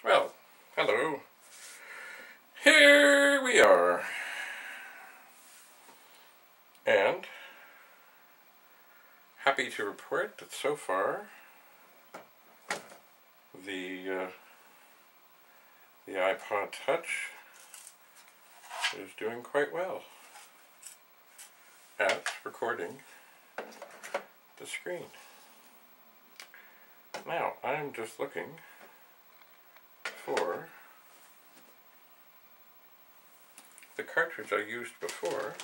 Well, hello. Here we are. And happy to report that so far the iPod Touch is doing quite well at recording the screen. Now, I'm just looking for the cartridge I used before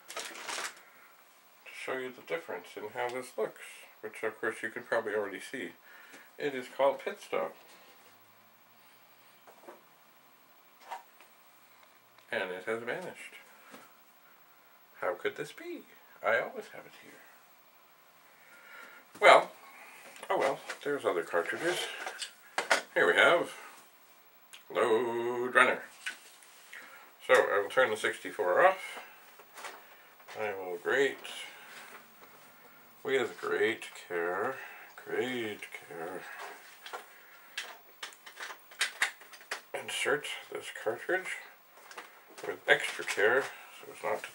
to show you the difference in how this looks, which of course you can probably already see. It is called Pit Stop. And it has vanished. How could this be? I always have it here. Well, oh well, there's other cartridges. Here we have Load Runner. So I will turn the 64 off. I will with great care, insert this cartridge with extra care so as not to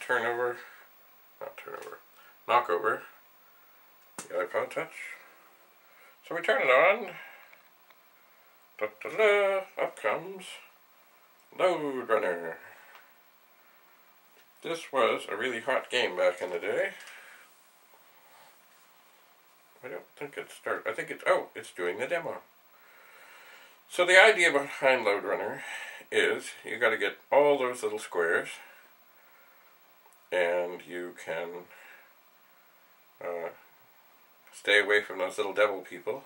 knock over the iPod Touch. So we turn it on. Da-da-da, up comes Load Runner. This was a really hot game back in the day. I don't think it started. I think it's doing the demo. So the idea behind Load Runner is you got to get all those little squares, and you can stay away from those little devil people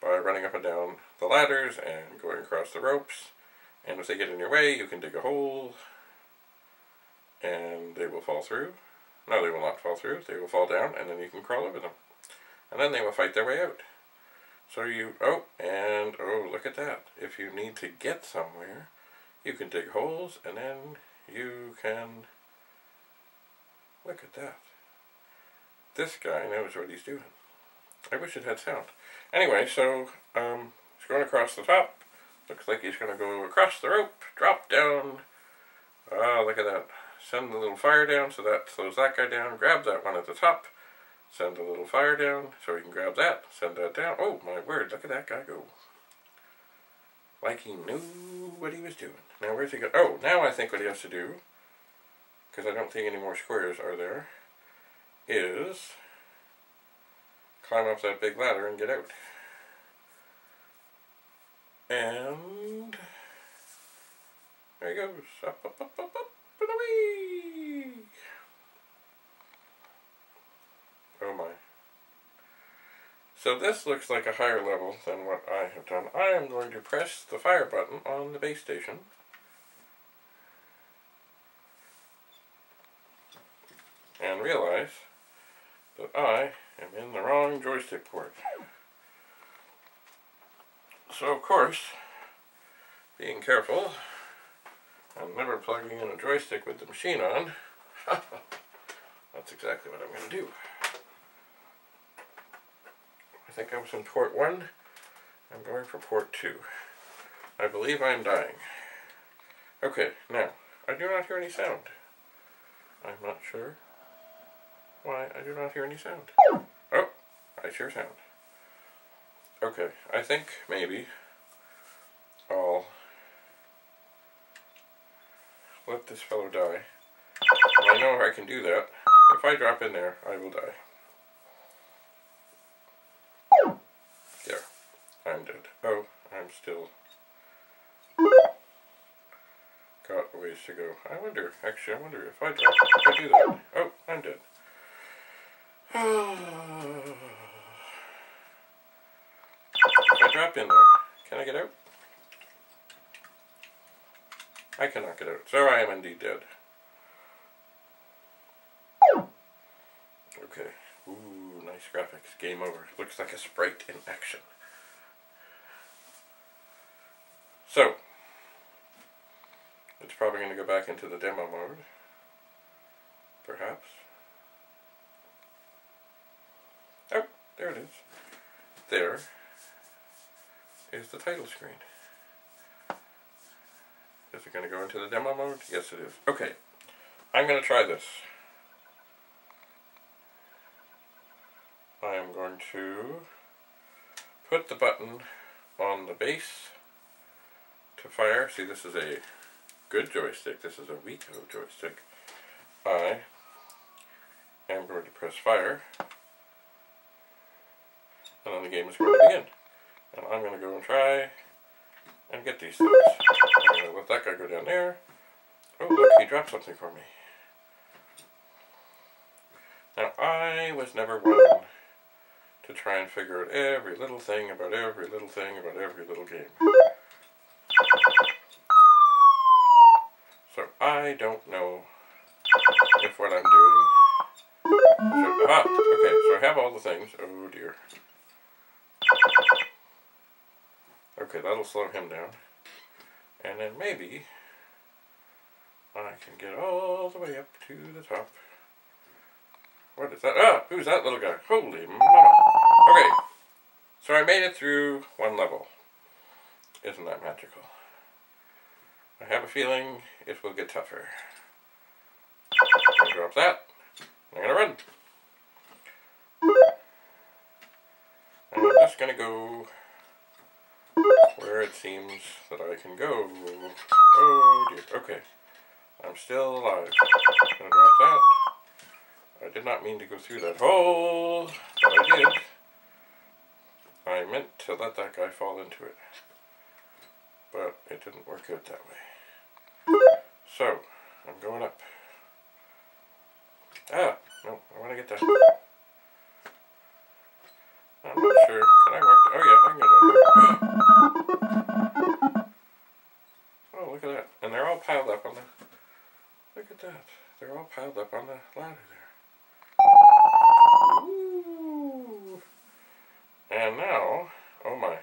by running up and down the ladders and going across the ropes. And if they get in your way, you can dig a hole and they will fall through. No, they will not fall through. They will fall down, and then you can crawl over them. And then they will fight their way out. So look at that. If you need to get somewhere, you can dig holes, and then you can... Look at that. This guy knows what he's doing. I wish it had sound. Anyway, so he's going across the top. Looks like he's going to go across the rope, drop down. Look at that. Send the little fire down, so that slows that guy down. Grab that one at the top. Send the little fire down, so he can grab that. Send that down. Oh, my word, look at that guy go. Like he knew what he was doing. Now, where's he go? Oh, now I think what he has to do, because I don't think any more squares are there, is climb up that big ladder and get out. And there he goes. Up, up, up, up, up, and away! Oh my. So this looks like a higher level than what I have done. I am going to press the fire button on the base station. And realize that I am in the wrong joystick port. So of course, being careful, and never plugging in a joystick with the machine on, that's exactly what I'm going to do. I think I was in port 1, I'm going for port 2. I believe I'm dying. Okay, now, I do not hear any sound. I'm not sure why I do not hear any sound. Oh, I hear sound. Okay, I think maybe I'll let this fellow die. I know I can do that. If I drop in there, I will die. There. I'm dead. Oh, I'm still got a ways to go. I wonder if I do that. Oh, I'm dead. If I drop in there, can I get out? I cannot get out, so I am indeed dead. Okay. Ooh, nice graphics. Game over. Looks like a sprite in action. So, it's probably going to go back into the demo mode. Perhaps. Oh, there it is. There is the title screen. Is it going to go into the demo mode? Yes, it is. Okay, I'm going to try this. I am going to put the button on the base to fire. See, this is a good joystick. This is a weak joystick. I am going to press fire, and then the game is going to begin. And I'm going to go and try and get these things. I'm going to let that guy go down there. Oh, look, he dropped something for me. Now, I was never one to try and figure out every little thing about every little thing about every little game. So I don't know if what I'm doing... okay, so I have all the things. Oh dear. Okay, that'll slow him down. And then maybe I can get all the way up to the top. What is that? Ah, who's that little guy? Holy mama. Okay, so I made it through one level. Isn't that magical? I have a feeling it will get tougher. I'm gonna drop that. I'm gonna run. And I'm just gonna go where it seems that I can go. Oh dear. Okay. I'm still alive. I'm gonna drop that. I did not mean to go through that hole, but I did. I meant to let that guy fall into it, but it didn't work out that way. So, I'm going up. Ah, no, I want to get that. I'm not sure. Can I walk? Oh yeah, I can go down there. Oh, look at that. And they're all piled up on the... Look at that. They're all piled up on the ladder there. Ooh. And now, oh my,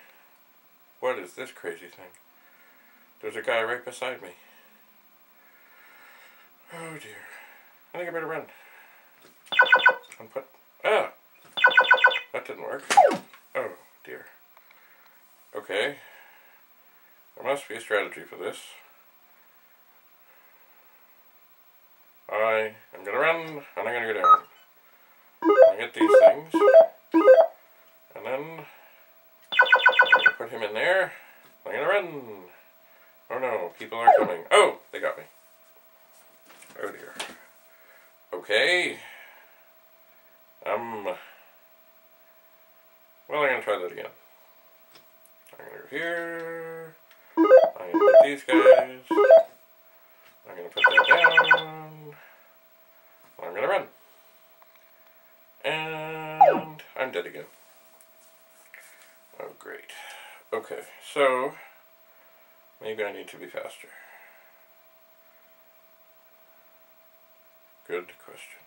what is this crazy thing? There's a guy right beside me. Oh dear. I think I better run. And put, that didn't work. Oh dear. Okay. There must be a strategy for this. I am going to run, and I'm going to go down. I get these things, and then I'm going to put him in there. I'm going to run. Oh no, people are coming. Oh, they got me. Oh dear. Okay. Well, I'm going to try that again. I'm going to go here. I'm going to get these guys. I'm going to put that down. I'm going to run. And I'm dead again. Oh, great. Okay, so maybe I need to be faster. Good question.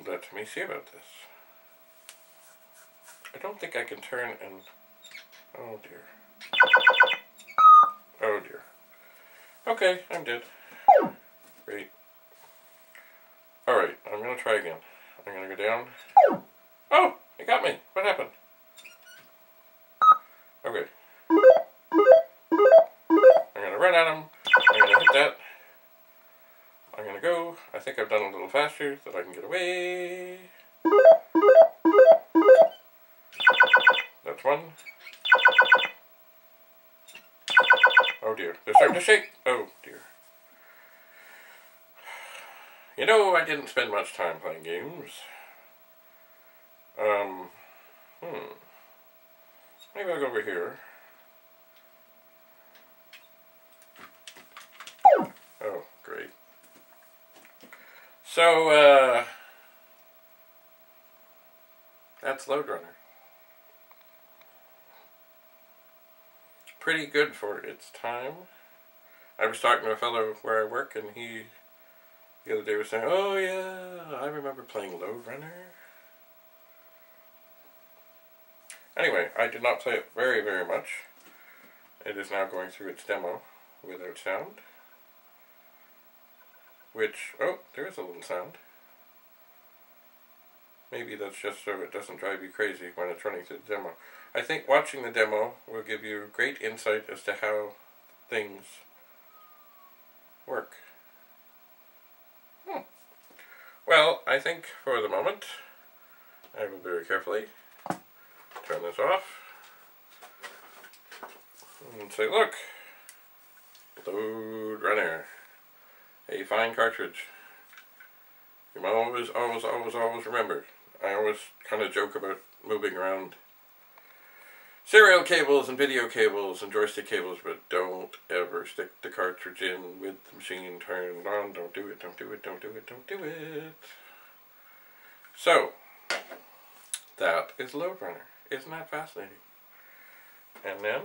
Let me see about this. I don't think I can turn and... Oh dear. Oh dear. Okay, I'm dead. Great. Alright, I'm going to try again. I'm going to go down. Oh! It got me! What happened? Okay. I'm going to run at him. I'm going to hit that. I'm going to go. I think I've done a little faster so that I can get away. That's one. Oh dear. They're starting to shake. Oh dear. You know, I didn't spend much time playing games. Maybe I'll go over here. Oh, great. So, that's Load Runner. Pretty good for its time. I was talking to a fellow where I work, and he the other day was saying, oh yeah, I remember playing Load Runner. Anyway, I did not play it very, very much. It is now going through its demo without sound. Which, oh, there is a little sound. maybe that's just so it doesn't drive you crazy when it's running through the demo. I think watching the demo will give you great insight as to how things work. Well, I think for the moment, I will very carefully turn this off and say, look, load runner, a fine cartridge. You always remember. I always kind of joke about moving around serial cables and video cables and joystick cables, but don't ever stick the cartridge in with the machine turned on. Don't do it, don't do it, don't do it, don't do it. So, that is Load Runner. Isn't that fascinating? And then,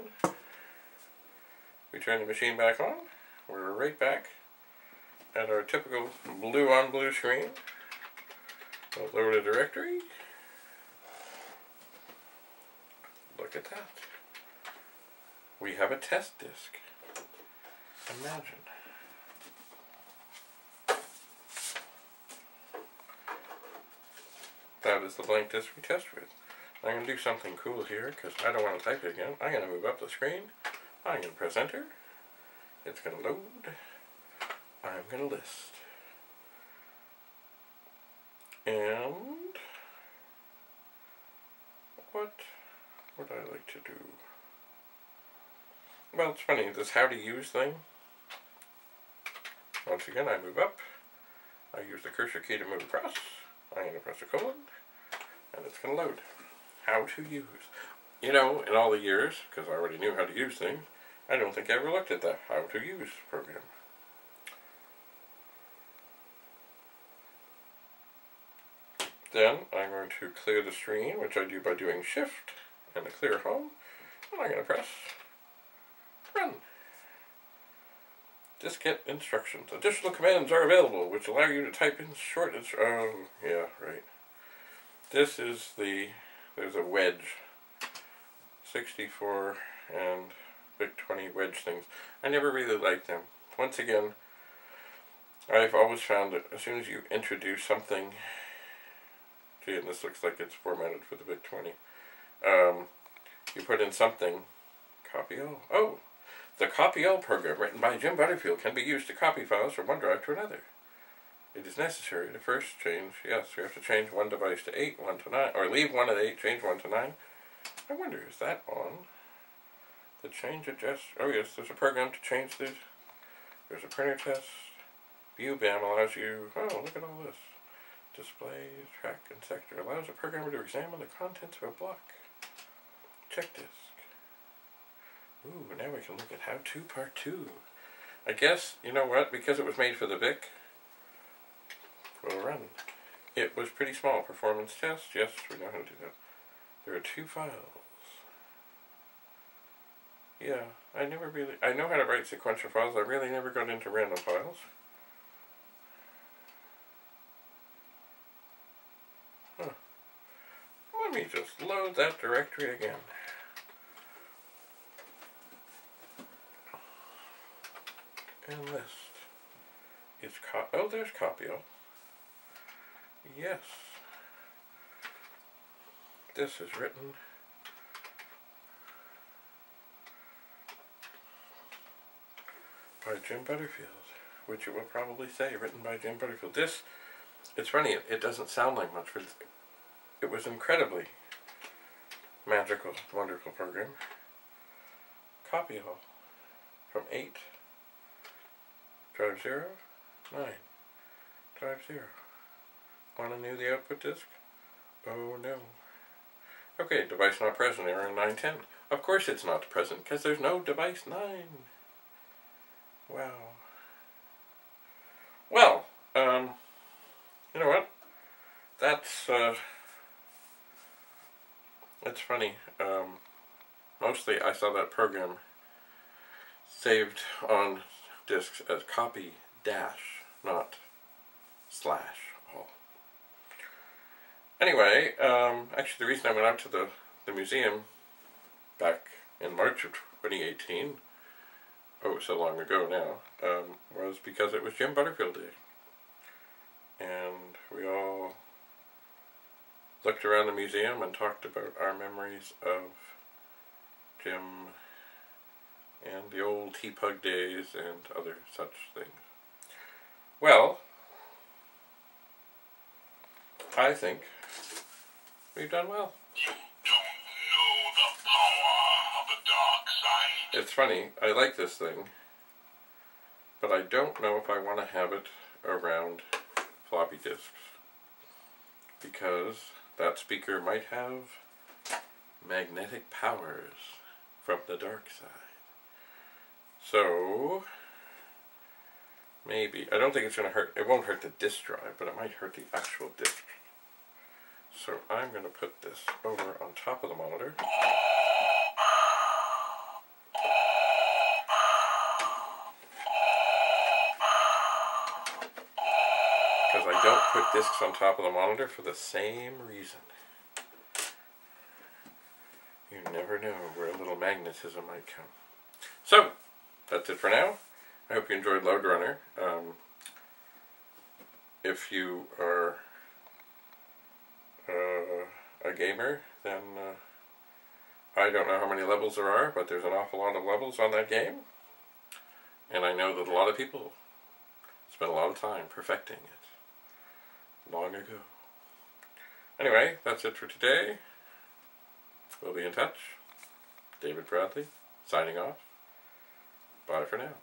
we turn the machine back on. We're right back at our typical blue on blue screen. We'll load a directory. Look at that. We have a test disk. Imagine. That is the blank disk we test with. I'm going to do something cool here because I don't want to type it again. I'm going to move up the screen. I'm going to press enter. It's going to load. I'm going to list. And what would I like to do? Well, it's funny, this how to use thing. Once again, I move up. I use the cursor key to move across. I'm going to press a colon, and it's going to load. How to use. You know, in all the years, because I already knew how to use things, I don't think I ever looked at that how to use program. Then I'm going to clear the screen, which I do by doing Shift and the clear home, and I'm going to press run. Diskette instructions. Additional commands are available, which allow you to type in short oh, yeah, right. This is there's a wedge. 64 and VIC-20 wedge things. I never really liked them. Once again, I've always found that as soon as you introduce something, gee, and this looks like it's formatted for the VIC-20, you put in something, copy all. Oh! The Copy All program written by Jim Butterfield can be used to copy files from one drive to another. It is necessary to first change, yes, we have to change one device to 8, one to 9, or leave one at 8, change one to 9. I wonder, is that on? The change adjust, oh yes, there's a program to change this. There's a printer test. View BAM allows you, oh, look at all this. Display, track, and sector allows a programmer to examine the contents of a block. Check disk. Ooh, now we can look at How To Part 2. I guess, you know what, because it was made for the VIC, we'll run. It was pretty small. Performance test, yes, we know how to do that. There are 2 files. Yeah, I know how to write sequential files. I really never got into random files. Huh. Let me just load that directory again. And list. It's oh, there's copy all. Yes. This is written by Jim Butterfield, which it will probably say written by Jim Butterfield. This, it's funny, it doesn't sound like much, but it was incredibly magical, wonderful program. Copy all from 8. Drive 0, 9, drive 0. Want to know the output disk? Oh no. Okay, device not present, error 910. Of course it's not present, because there's no device 9. Wow. Well, you know what? That's funny. Mostly I saw that program saved on disks as copy dash, not slash all. Anyway, actually the reason I went out to the museum back in March of 2018, oh, so long ago now, was because it was Jim Butterfield Day. And we all looked around the museum and talked about our memories of Jim and the old T-Pug days and other such things. Well, I think we've done well. You don't know the power of the dark side. It's funny, I like this thing, but I don't know if I want to have it around floppy disks, because that speaker might have magnetic powers from the dark side. So, maybe. I don't think it's going to hurt. It won't hurt the disk drive, but it might hurt the actual disk. So I'm going to put this over on top of the monitor. Because I don't put discs on top of the monitor for the same reason. You never know where a little magnetism might come. So, that's it for now. I hope you enjoyed Load Runner. If you are a gamer, then I don't know how many levels there are, but there's an awful lot of levels on that game. And I know that a lot of people spent a lot of time perfecting it long ago. Anyway, that's it for today. We'll be in touch. David Bradley, signing off. Bye for now.